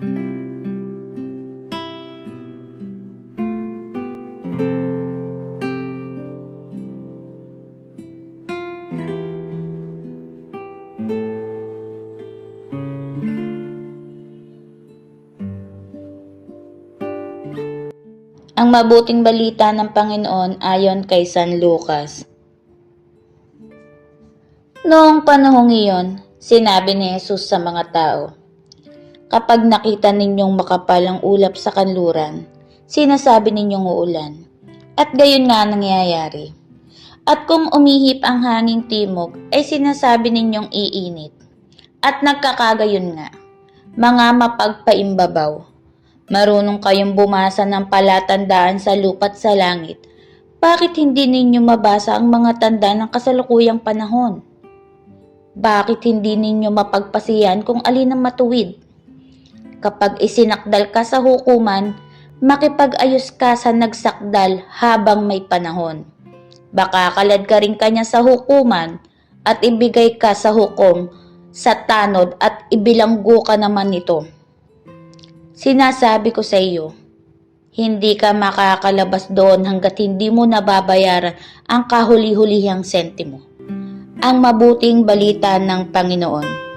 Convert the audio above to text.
Ang mabuting balita ng Panginoon ayon kay San Lucas. Noong panahong iyon, sinabi ni Jesus sa mga tao, "Kapag nakita ninyong makapal ang ulap sa kanluran, sinasabi ninyong uulan, at gayon nga nangyayari. At kung umihip ang hanging timog, ay sinasabi ninyong iinit, at nagkakagayon nga, mga mapagpaimbabaw. Marunong kayong bumasa ng palatandaan sa lupa't sa langit. Bakit hindi ninyo mabasa ang mga tanda ng kasalukuyang panahon? Bakit hindi ninyo mapagpasiyan kung alin ang matuwid? Kapag isinakdal ka sa hukuman, makipag-ayos ka sa nagsakdal habang may panahon. Baka kalad ka rin kanya sa hukuman at ibigay ka sa hukom sa tanod at ibilanggo ka naman nito. Sinasabi ko sa iyo, hindi ka makakalabas doon hanggat hindi mo nababayaran ang kahuli-hulihang sentimo." Ang mabuting balita ng Panginoon.